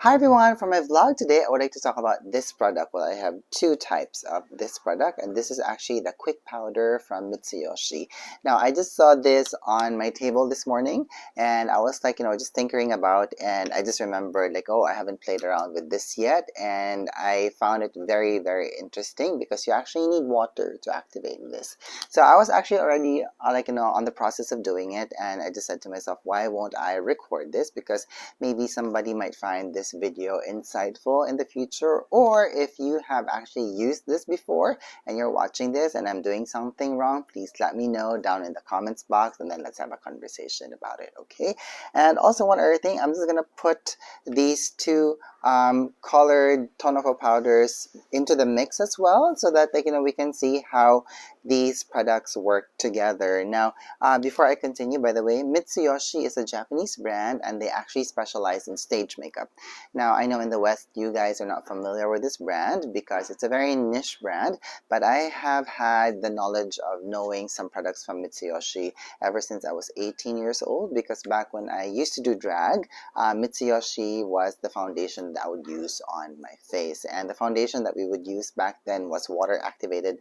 Hi everyone, for my vlog today I would like to talk about this product. Well, I have two types of this product, and this is actually the quick powder from Mitsuyoshi. Now I just saw this on my table this morning and I was like, just tinkering about, and I just remembered like, oh, I haven't played around with this yet, and I found it very interesting because you actually need water to activate this. So I was actually already on the process of doing it, and I just said to myself, why won't I record this, because maybe somebody might find this video insightful in the future, or if you have actually used this before and you're watching this and I'm doing something wrong, please let me know down in the comments box, and then let's have a conversation about it, okay? And also one other thing, I'm just gonna put these two colored tonofo powders into the mix as well, so that we can see how these products work together. Now before I continue, by the way, Mitsuyoshi is a Japanese brand and they actually specialize in stage makeup. Now I know in the West you guys are not familiar with this brand because it's a very niche brand, but I have had the knowledge of knowing some products from Mitsuyoshi ever since I was 18 years old, because back when I used to do drag, Mitsuyoshi was the foundation that I would use on my face, and the foundation that we would use back then was water activated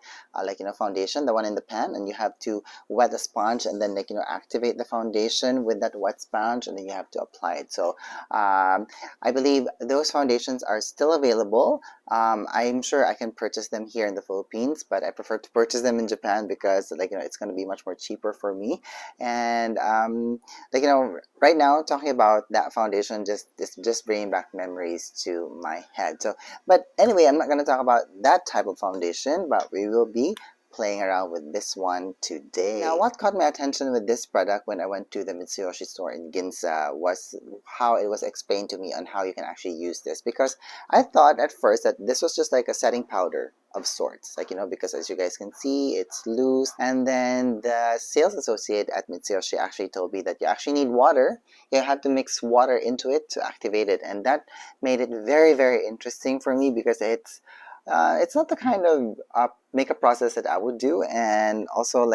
foundation, the one in the pan, and you have to wet a sponge and then activate the foundation with that wet sponge, and then you have to apply it. So I believe those foundations are still available. I'm sure I can purchase them here in the Philippines, but I prefer to purchase them in Japan because it's going to be much more cheaper for me. And right now talking about that foundation just bringing back memories to my head. So but anyway, I'm not going to talk about that type of foundation, but we will be playing around with this one today. Now, what caught my attention with this product when I went to the Mitsuyoshi store in Ginza was how it was explained to me on how you can actually use this, because I thought at first that this was just like a setting powder of sorts, because as you guys can see, it's loose. And then the sales associate at Mitsuyoshi actually told me that you actually need water. You have to mix water into it to activate it, and that made it very interesting for me, because it's not the kind of makeup process that I would do. And also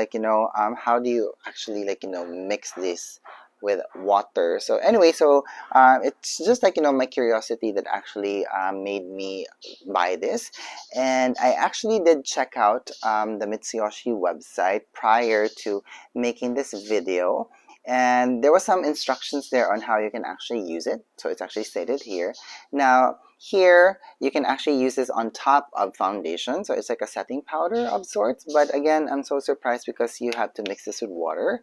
how do you actually mix this with water? So anyway, so it's just my curiosity that actually made me buy this. And I actually did check out the Mitsuyoshi website prior to making this video, and there were some instructions there on how you can actually use it. So it's actually stated here. Now here you can actually use this on top of foundation, so it's like a setting powder of sorts. But again, I'm so surprised because you have to mix this with water.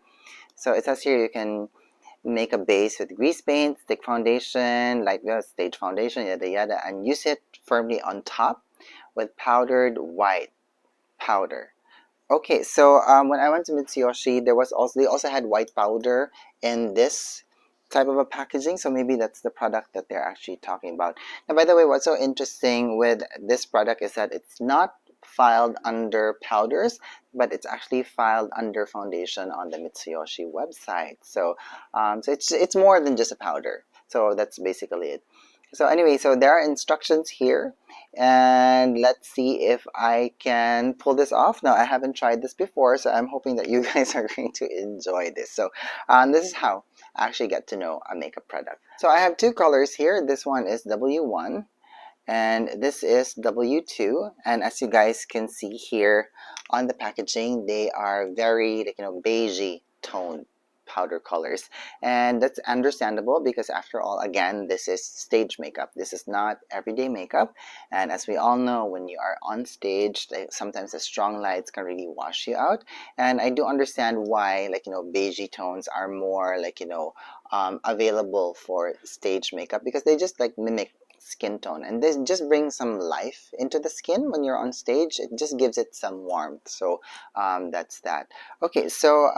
So it says here you can make a base with grease paint, stick foundation, light stage foundation, yada yada, and use it firmly on top with powdered white powder. Okay, so when I went to Mitsuyoshi, they also had white powder in this type of a packaging, so maybe that's the product that they're actually talking about. Now, by the way, what's so interesting with this product is that it's not filed under powders, but it's actually filed under foundation on the Mitsuyoshi website. So it's more than just a powder. So that's basically it. So anyway, so there are instructions here, and let's see if I can pull this off. Now, I haven't tried this before, so I'm hoping that you guys are going to enjoy this. So this is how I actually get to know a makeup product. So I have two colors here. This one is W1 and this is W2, and as you guys can see here on the packaging, they are very beigey toned powder colors, and that's understandable because after all, again, this is stage makeup. This is not everyday makeup, and as we all know, when you are on stage, sometimes the strong lights can really wash you out. And I do understand why beigey tones are more available for stage makeup, because they just mimic skin tone, and this just brings some life into the skin when you're on stage. It just gives it some warmth. So that's that. Okay, so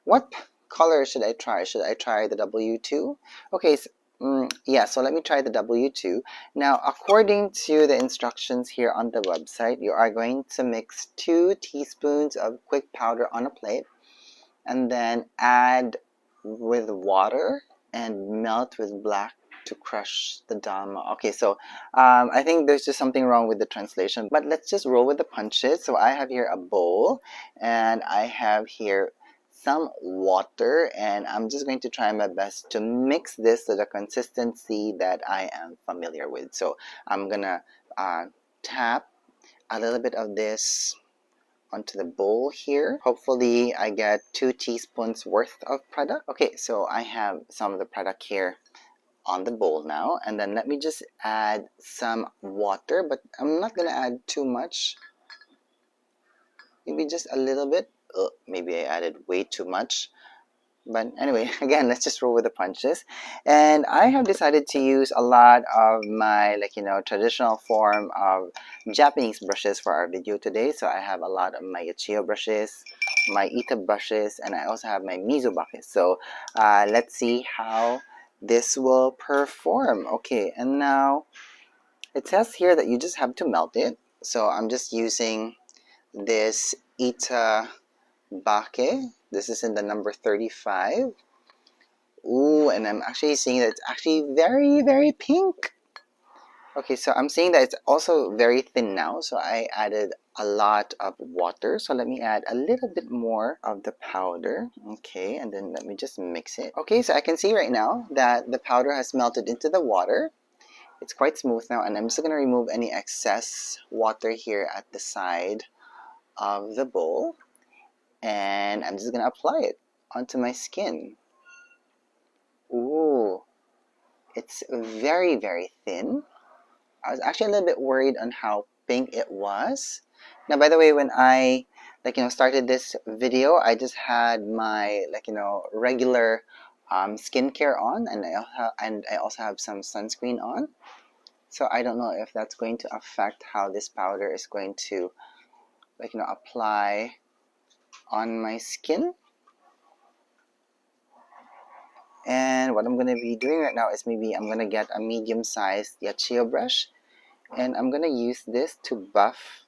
what color should I try? Should I try the W2? Okay, so, yeah, so let me try the W2. Now, according to the instructions here on the website, you are going to mix 2 teaspoons of quick powder on a plate, and then add with water and melt with black to crush the dama. Okay, so I think there's just something wrong with the translation, but let's just roll with the punches. So I have here a bowl, and I have here some water, and I'm just going to try my best to mix this to the consistency that I am familiar with. So I'm gonna tap a little bit of this onto the bowl here. Hopefully I get 2 teaspoons worth of product. Okay, so I have some of the product here on the bowl now, and then let me just add some water, but I'm not gonna add too much, maybe just a little bit. Maybe I added way too much, but anyway, again, let's just roll with the punches. And I have decided to use a lot of my traditional form of Japanese brushes for our video today. So I have a lot of my Yachiyo brushes, my Ita brushes, and I also have my Mizubake. So let's see how this will perform. Okay, and now it says here that you just have to melt it. So I'm just using this Ita Bake. This is in the number 35. Ooh, and I'm actually seeing that it's actually very, very pink. Okay, so I'm seeing that it's also very thin now, so I added a lot of water. So let me add a little bit more of the powder. Okay, and then let me just mix it. Okay, so I can see right now that the powder has melted into the water. It's quite smooth now, and I'm just going to remove any excess water here at the side of the bowl. And I'm just going to apply it onto my skin. Ooh, it's very, very thin. I was actually a little bit worried on how pink it was. Now, by the way, when I started this video, I just had my regular skincare on, and I also have some sunscreen on. So I don't know if that's going to affect how this powder is going to apply on my skin. And what I'm going to be doing right now is maybe I'm going to get a medium-sized Yachiyo brush, and I'm going to use this to buff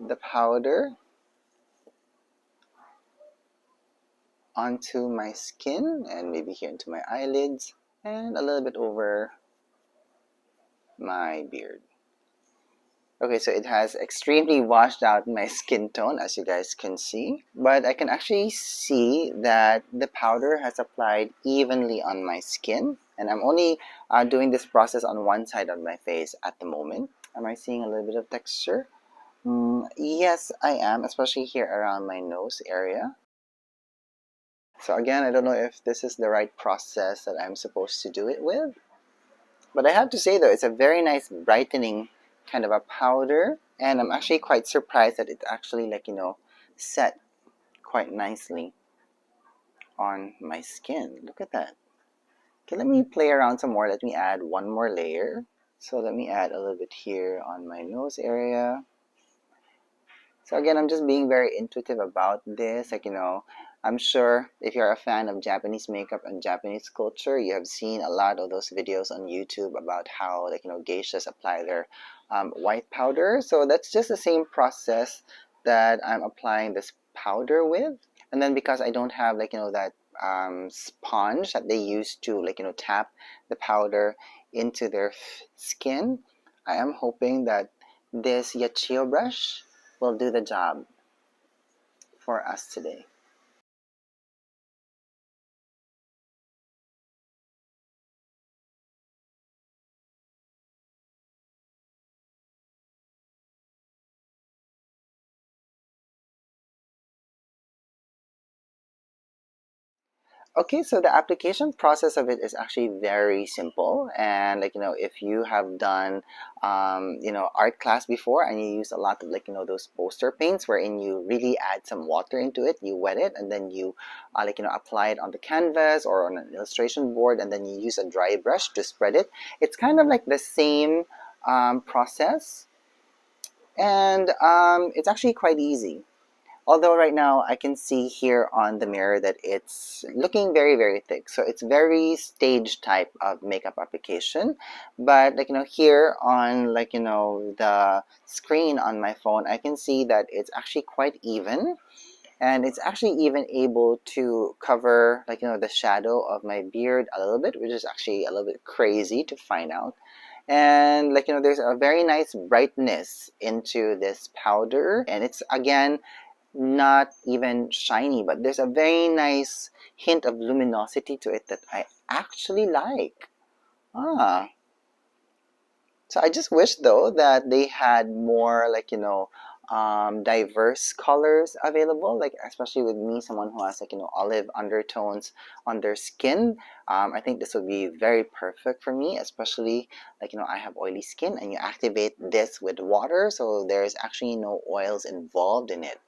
the powder onto my skin, and maybe here into my eyelids, and a little bit over my beard. Okay, so it has extremely washed out my skin tone, as you guys can see. But I can actually see that the powder has applied evenly on my skin. And I'm only doing this process on one side of my face at the moment. Am I seeing a little bit of texture? Yes, I am, especially here around my nose area. So again, I don't know if this is the right process that I'm supposed to do it with. But I have to say though, it's a very nice brightening kind of a powder, and I'm actually quite surprised that it actually set quite nicely on my skin. Look at that. Okay, let me play around some more. Let me add one more layer. So let me add a little bit here on my nose area. So again, I'm just being very intuitive about this. I'm sure if you're a fan of Japanese makeup and Japanese culture, you have seen a lot of those videos on YouTube about how geishas apply their white powder. So that's just the same process that I'm applying this powder with. And then because I don't have that sponge that they use to tap the powder into their skin, I am hoping that this Yachiyo brush will do the job for us today. Okay, so the application process of it is actually very simple, and if you have done art class before and you use a lot of those poster paints wherein you really add some water into it, you wet it, and then you apply it on the canvas or on an illustration board, and then you use a dry brush to spread it. It's kind of like the same process, and it's actually quite easy. Although right now I can see here on the mirror that it's looking very, very thick. So it's very stage type of makeup application. But here on the screen on my phone, I can see that it's actually quite even. And it's actually even able to cover the shadow of my beard a little bit, which is actually a little bit crazy to find out. And there's a very nice brightness into this powder, and it's again not even shiny, but there's a very nice hint of luminosity to it that I actually like. Ah, so I just wish though that they had more like, diverse colors available, like especially with me, someone who has like, olive undertones on their skin. I think this would be very perfect for me, especially like, I have oily skin and you activate this with water. So there's actually no oils involved in it.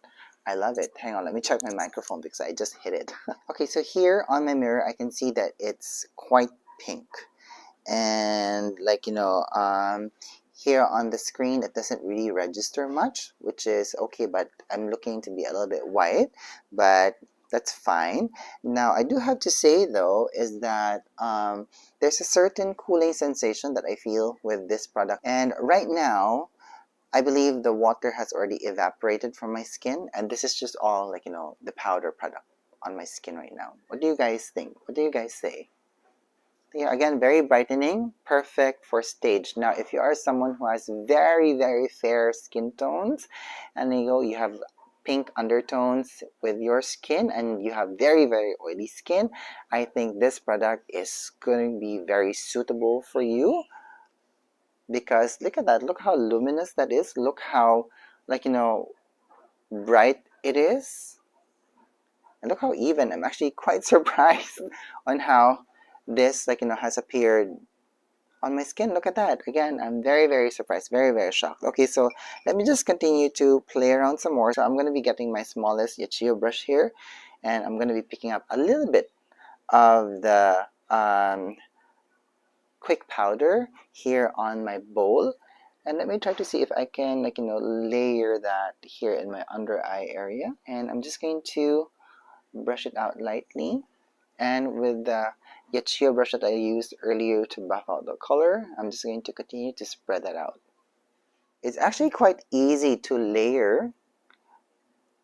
I love it. Hang on, let me check my microphone because I just hit it. Okay, so here on my mirror, I can see that it's quite pink. And like, here on the screen, it doesn't really register much, which is okay, but I'm looking to be a little bit white, but that's fine. Now, I do have to say though, is that there's a certain cooling sensation that I feel with this product. And right now, I believe the water has already evaporated from my skin, and this is just all like, the powder product on my skin right now. What do you guys think? What do you guys say? Yeah, again, very brightening, perfect for stage. Now, if you are someone who has very, very fair skin tones, and you have pink undertones with your skin, and you have very, very oily skin, I think this product is going to be very suitable for you. Because look at that, look how luminous that is, look how, like, bright it is, and look how even. I'm actually quite surprised on how this, like, has appeared on my skin. Look at that. Again, I'm very, very surprised, very, very shocked. Okay, so let me just continue to play around some more. So I'm going to be getting my smallest Yachiyo brush here, and I'm going to be picking up a little bit of the quick powder here on my bowl. And let me try to see if I can, like, layer that here in my under eye area. And I'm just going to brush it out lightly. And with the Yachiyo brush that I used earlier to buff out the color, I'm just going to continue to spread that out. It's actually quite easy to layer,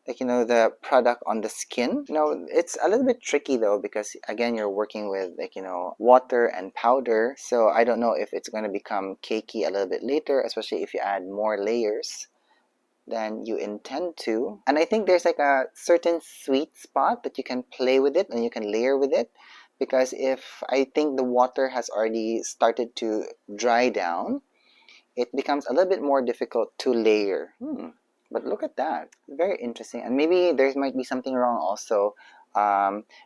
like, the product on the skin. It's a little bit tricky though, because again, you're working with, like, water and powder. So I don't know if it's going to become cakey a little bit later, especially if you add more layers than you intend to. And I think there's like a certain sweet spot that you can play with it and you can layer with it, because if I think the water has already started to dry down, it becomes a little bit more difficult to layer. But look at that, very interesting. And maybe there might be something wrong also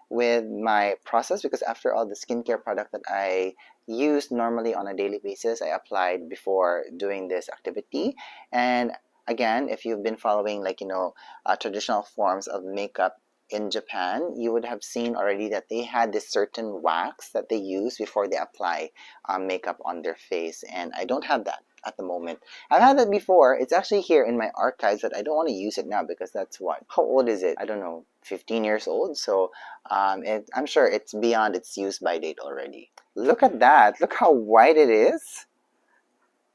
with my process, because after all, the skincare product that I use normally on a daily basis, I applied before doing this activity. And again, if you've been following, like, traditional forms of makeup in Japan, you would have seen already that they had this certain wax that they use before they apply makeup on their face. And I don't have that at the moment. I've had that before. It's actually here in my archives, but I don't want to use it now because that's what? How old is it? I don't know, 15 years old. So I'm sure it's beyond its use by date already. Look at that. Look how white it is.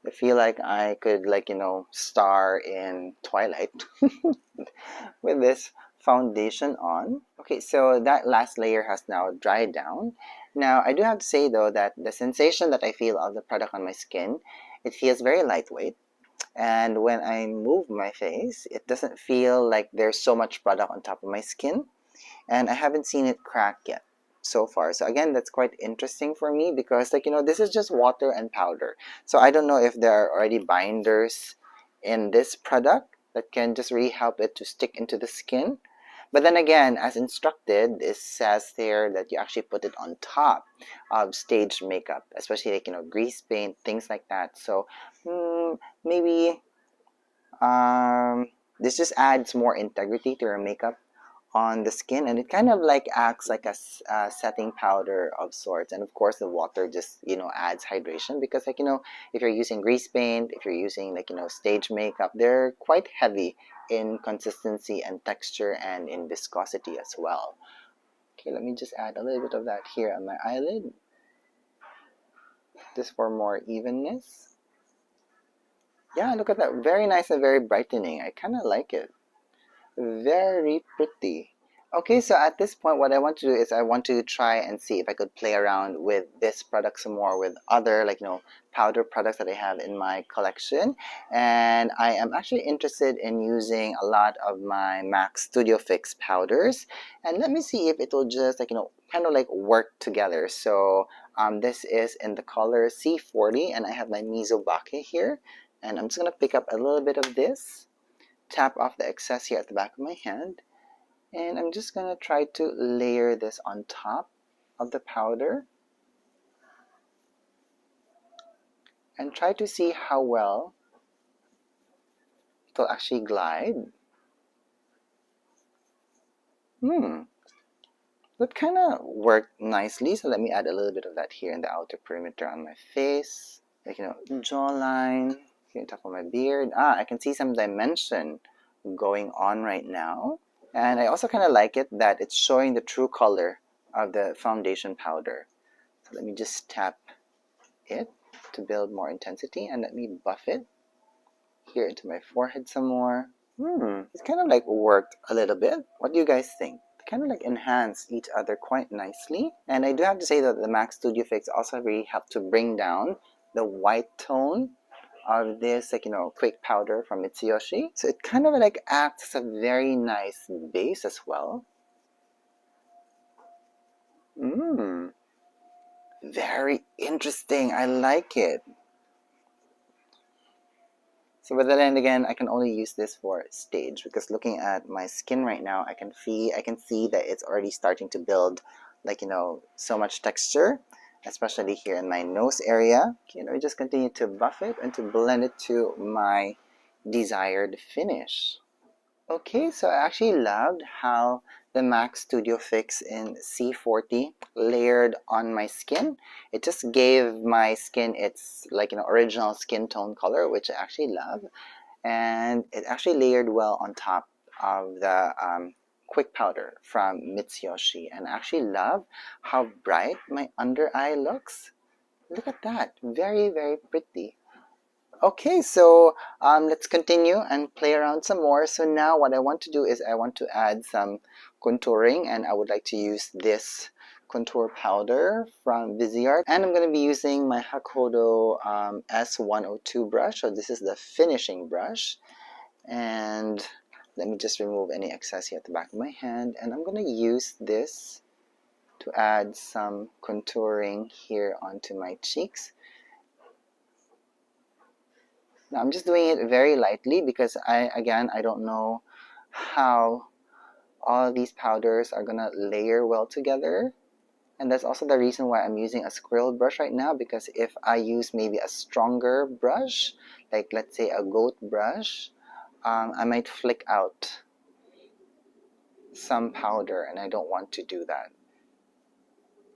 I feel like I could, like, star in Twilight with this foundation on. Okay, so that last layer has now dried down. Now, I do have to say though that the sensation that I feel of the product on my skin, it feels very lightweight. And when I move my face, it doesn't feel like there's so much product on top of my skin. And I haven't seen it crack yet so far. So again, that's quite interesting for me, because, like, this is just water and powder. So I don't know if there are already binders in this product that can just really help it to stick into the skin. But then again, as instructed, it says there that you actually put it on top of staged makeup, especially like, grease paint, things like that. So maybe this just adds more integrity to your makeup on the skin, and it kind of like acts like a setting powder of sorts. And of course, the water just, adds hydration, because, like, if you're using grease paint, if you're using, like, stage makeup, they're quite heavy in consistency and texture and in viscosity as well. Okay, let me just add a little bit of that here on my eyelid, just for more evenness. Yeah, look at that, very nice and very brightening. I kind of like it. Very pretty. Okay, so at this point, what I want to do is I want to try and see if I could play around with this product some more with other, like, powder products that I have in my collection. And I am actually interested in using a lot of my MAC Studio Fix powders. And let me see if it will just, like, kind of like work together. So this is in the color C40, and I have my Mizubake here. And I'm just going to pick up a little bit of this, tap off the excess here at the back of my hand. And I'm just going to try to layer this on top of the powder and try to see how well it will actually glide. That kind of worked nicely. So let me add a little bit of that here in the outer perimeter on my face. Like, jawline, here on top of my beard. I can see some dimension going on right now. And I also kind of like it that it's showing the true color of the foundation powder. So let me just tap it to build more intensity, and let me buff it here into my forehead some more. It's kind of like worked a little bit. What do you guys think? They kind of like enhance each other quite nicely. And I do have to say that the MAC Studio Fix also really helped to bring down the white tone of this, like, quick powder from Mitsuyoshi. So it kind of like acts as a very nice base as well. Very interesting. I like it. So, but then again, I can only use this for stage, because looking at my skin right now, I can see that it's already starting to build, like, so much texture, especially here in my nose area. Just continue to buff it and to blend it to my desired finish. Okay, so I actually loved how the MAC Studio Fix in C40 layered on my skin. It just gave my skin its, like, original skin tone color, which I actually love. And it actually layered well on top of the quick powder from Mitsuyoshi. And I actually love how bright my under eye looks. Look at that. Very, very pretty. Okay, so let's continue and play around some more. So now what I want to do is I want to add some contouring, and I would like to use this contour powder from Viseart. And I'm going to be using my Hakodo S102 brush. So this is the finishing brush. And let me just remove any excess here at the back of my hand. And I'm going to use this to add some contouring here onto my cheeks. Now, I'm just doing it very lightly because I don't know how all these powders are gonna layer well together. And that's also the reason why I'm using a squirrel brush right now, because if I use maybe a stronger brush, like let's say a goat brush, I might flick out some powder, and I don't want to do that.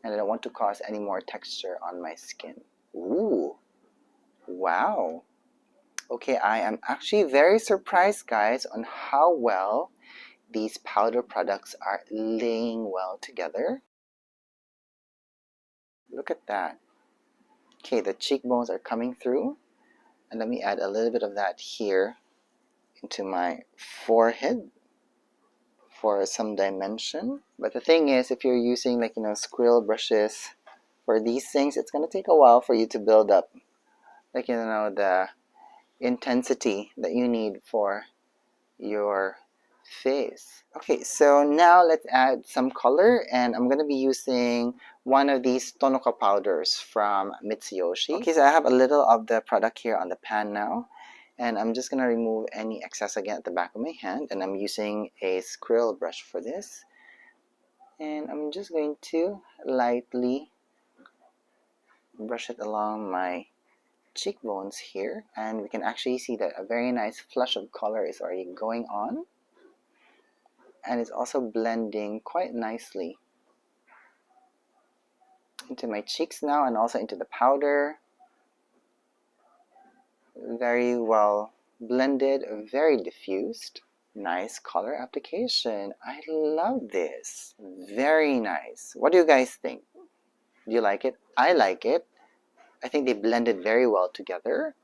And I don't want to cause any more texture on my skin. Ooh, wow. Okay, I am actually very surprised, guys, on how well these powder products are laying well together. Look at that. Okay, the cheekbones are coming through. And let me add a little bit of that here into my forehead for some dimension. But the thing is, if you're using, like, squirrel brushes for these things, it's going to take a while for you to build up, like, the intensity that you need for your face. Okay, so now let's add some color, and I'm going to be using one of these Tonoka powders from Mitsuyoshi. Okay, so I have a little of the product here on the pan now, and I'm just going to remove any excess again at the back of my hand, and I'm using a squirrel brush for this. And I'm just going to lightly brush it along my cheekbones here, and we can actually see that a very nice flush of color is already going on, and it's also blending quite nicely into my cheeks now, and also into the powder. Very well blended, very diffused. Nice color application. I love this. Very nice. What do you guys think? Do you like it? I like it. I think they blended very well together.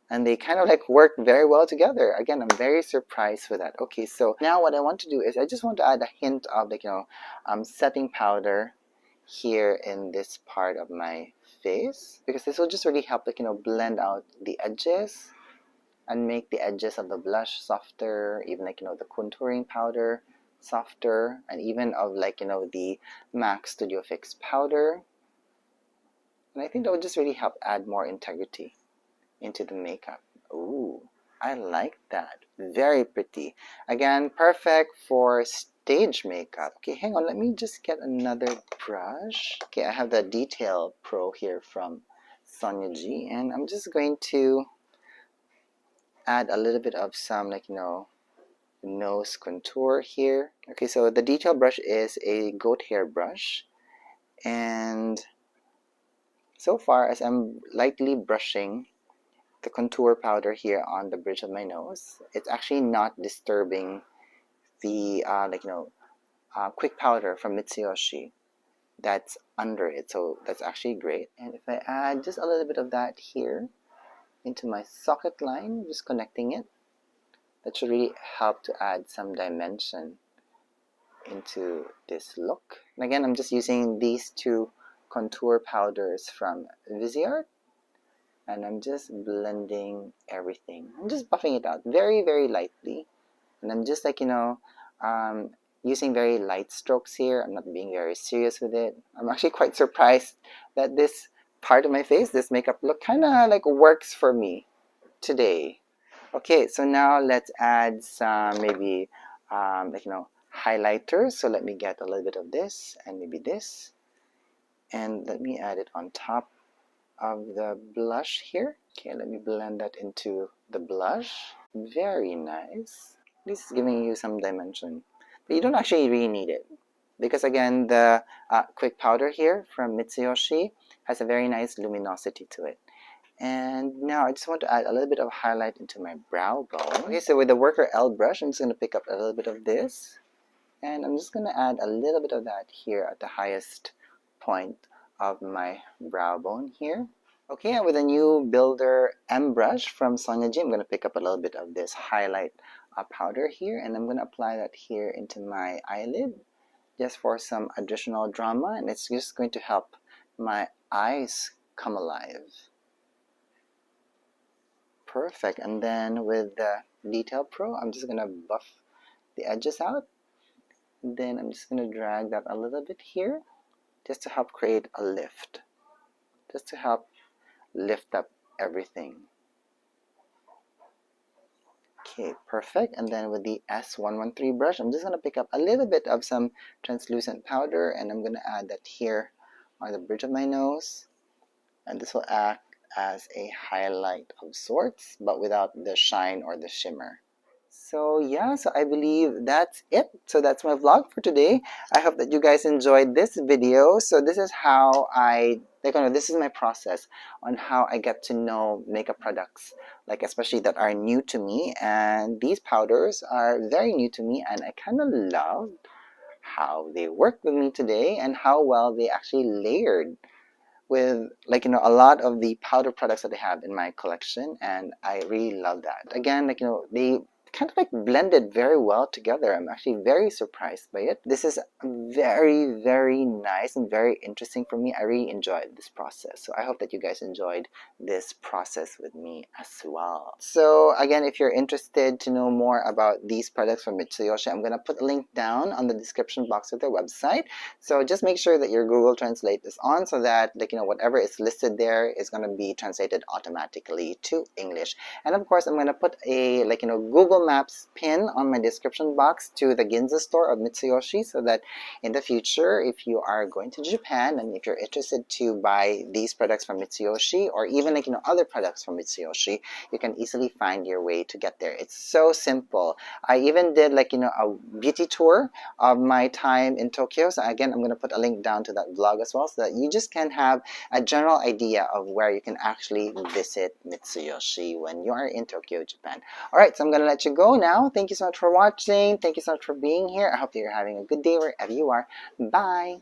and they kind of like work very well together. Again, I'm very surprised with that. Okay, so now what I want to do is I just want to add a hint of like, setting powder here in this part of my face, because this will just really help like, blend out the edges and make the edges of the blush softer, even like, the contouring powder softer, and even of like, the MAC Studio Fix powder. And I think that would just really help add more integrity into the makeup. Ooh, I like that. Very pretty. Again, perfect for stage makeup. Okay, hang on. Let me just get another brush. Okay, I have the Detail Pro here from Sonia G, and I'm just going to add a little bit of some like, nose contour here. Okay, so the detail brush is a goat hair brush, and so far as I'm lightly brushing the contour powder here on the bridge of my nose, it's actually not disturbing the quick powder from Mitsuyoshi that's under it, so that's actually great. And if I add just a little bit of that here into my socket line, just connecting it, that should really help to add some dimension into this look. And again, I'm just using these two contour powders from Viseart, and I'm just blending everything. I'm just buffing it out very, very lightly, and I'm just like, using very light strokes here. I'm not being very serious with it. I'm actually quite surprised that this part of my face, this makeup look, kind of like works for me today. Okay, so now let's add some maybe highlighters. So let me get a little bit of this and maybe this, and let me add it on top of the blush here. Okay, let me blend that into the blush. Very nice. This is giving you some dimension, but you don't actually really need it, because again, the quick powder here from Mitsuyoshi has a very nice luminosity to it. And now I just want to add a little bit of highlight into my brow bone. Okay, so with the Worker L brush, I'm just going to pick up a little bit of this, and I'm just going to add a little bit of that here at the highest point of my brow bone here. Okay, and with a new Builder M brush from Sonia G, I'm going to pick up a little bit of this highlight powder here, and I'm going to apply that here into my eyelid just for some additional drama, and it's just going to help my eyes come alive. Perfect. And then with the Detail Pro, I'm just going to buff the edges out. Then I'm just going to drag that a little bit here just to help create a lift, just to help lift up everything. Okay, perfect. And then with the S113 brush, I'm just going to pick up a little bit of some translucent powder, and I'm going to add that here on the bridge of my nose, and this will act as a highlight of sorts, but without the shine or the shimmer. So yeah, so I believe that's it. So that's my vlog for today. I hope that you guys enjoyed this video. So this is how this is my process on how I get to know makeup products, like especially that are new to me. And these powders are very new to me, and I kind of love how they worked with me today and how well they actually layered with a lot of the powder products that I have in my collection, and I really love that. Again, they kind of blended very well together. I'm actually very surprised by it. This is very, very nice and very interesting for me. I really enjoyed this process. So I hope that you guys enjoyed this process with me as well. So again, if you're interested to know more about these products from Mitsuyoshi, I'm going to put a link down on the description box of their website. So just make sure that your Google Translate is on, so that whatever is listed there is going to be translated automatically to English. And of course, I'm going to put a Google Maps pin on my description box to the Ginza store of Mitsuyoshi, so that in the future, if you are going to Japan and if you're interested to buy these products from Mitsuyoshi, or even other products from Mitsuyoshi, you can easily find your way to get there. It's so simple. I even did a beauty tour of my time in Tokyo. So again, I'm going to put a link down to that vlog as well, so that you just can have a general idea of where you can actually visit Mitsuyoshi when you are in Tokyo, Japan. Alright, so I'm going to let you go now. Thank you so much for watching. Thank you so much for being here. I hope that you're having a good day wherever you are. Bye!